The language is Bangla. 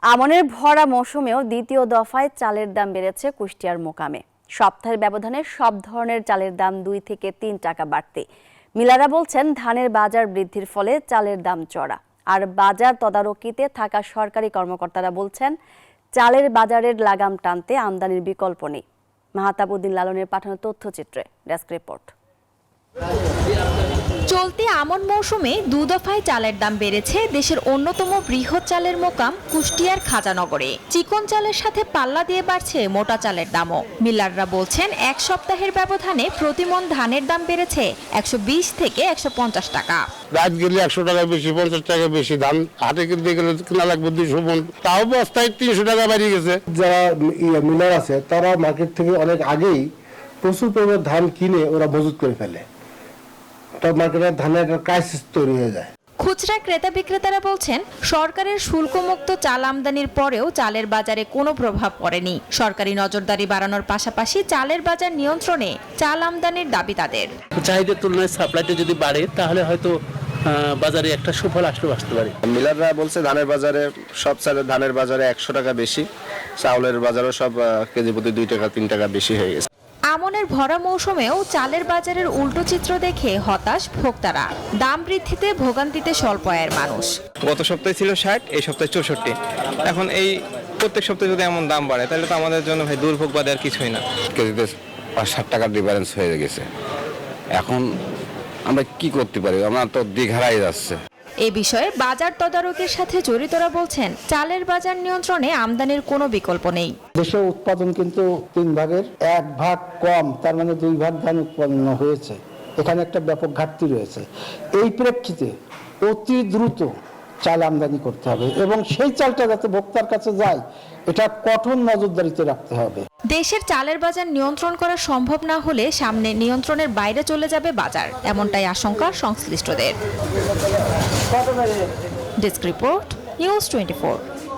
আমনের ভরা মৌসুমেও দ্বিতীয় দফায় চালের দাম বেড়েছে কুষ্টিয়ার মোকামে। সপ্তাহের ব্যবধানে সব ধরনের চালের দাম 2 থেকে 3 টাকা বাড়তে। মিলাররা বলছেন, ধানের বাজার বৃদ্ধির ফলে চালের দাম চড়া। আর বাজার তদারকিতে থাকা সরকারি কর্মকর্তারা বলছেন, চালের বাজারের লাগাম টানতে আমদানির বিকল্প নেই। মাহতাবউদ্দিন লালনের পাঠানো তথ্যচিত্রে ডেস্ক রিপোর্ট। চলতি আমন মৌসুমে 2 দফায় চালের দাম বেড়েছে দেশের অন্যতম বৃহৎ চালের মোকাম কুষ্টিয়ার খাজানগরে। চিকন চালের সাথে পাল্লা দিয়ে বাড়ছে মোটা চালের দামও। মিলাররা বলছেন, এক সপ্তাহের ব্যবধানে প্রতিমণ ধানের দাম বেড়েছে 120 থেকে 150 টাকা। রাত গেলে 100 টাকা বেশি, 50 টাকা বেশি। ধান হাটে কিনতে গেলে কেনা লাগবে 200 মন, তাও বস্তায় 300 টাকা বাড়িয়ে গেছে। যারা মিলার আছে তারা মার্কেট থেকে অনেক আগেই প্রচুর পরিমাণে ধান কিনে ওরা মজুত করে ফেলে। মার্কেটে ধানের একটা ক্রাইসিস তৈরি হয়ে যায়। খুচরা ক্রেতা বিক্রেতারা বলছেন, সরকারের শুল্কমুক্ত চাল আমদানির পরেও চালের বাজারে কোনো প্রভাব পড়েনি। সরকারি নজরদারি বাড়ানোর পাশাপাশি চালের বাজার নিয়ন্ত্রণে চাল আমদানির দাবি তাদের। চাহিদার তুলনায় সাপ্লাইটা যদি বাড়ে তাহলে হয়তো বাজারে একটা সুফল আসতে পারে। মিলাররা বলছে ধানের বাজারে সব চালের ধানের বাজারে 100 টাকা বেশি, চাউলের বাজারও সব কেজি প্রতি 2 টাকা 3 টাকা বেশি হয়ে গেছে। আমনের ভরা মৌসুমেও চালের বাজারের উল্টো চিত্র দেখে হতাশ ভোক্তারা। দাম বৃদ্ধিতে ভোগান্তিতে স্বল্প আয়ের মানুষ। গত সপ্তাহে ছিল 60, এই সপ্তাহে 64। এখন এই প্রত্যেক সপ্তাহে যদি এমন দাম বাড়ে তাহলে তো আমাদের জন্য ভাই দুর্ভোগ বাদে আর কিছুই না। কেজিতে 5-7 টাকার ডিফারেন্স হয়ে গেছে। এখন আমরা কি করতে পারি? আমরা তো দিক হারাই যাচ্ছে। এ বিষয়ে বাজার তদারকির সাথে জড়িতরা বলছেন, চালের বাজার নিয়ন্ত্রণে আমদানির কোনো বিকল্প নেই। দেশের উৎপাদন কিন্তু 3 ভাগের 1 ভাগ কম, তার মানে 2 ভাগ ধান উৎপন্ন হয়েছে। এখানে একটা ব্যাপক ঘাটতি রয়েছে। এই প্রেক্ষিতে অতি দ্রুত চাল আমদানি করতে হবে এবং সেই চালটা যাতে ভোক্তার কাছে যায়, এটা কঠোর নজরদারিতে রাখতে হবে। দেশের চালের বাজার নিয়ন্ত্রণ করা সম্ভব না হলে সামনে নিয়ন্ত্রণের বাইরে চলে যাবে বাজার, এমনটাই আশঙ্কা সংশ্লিষ্টদের। Desk report, news 24।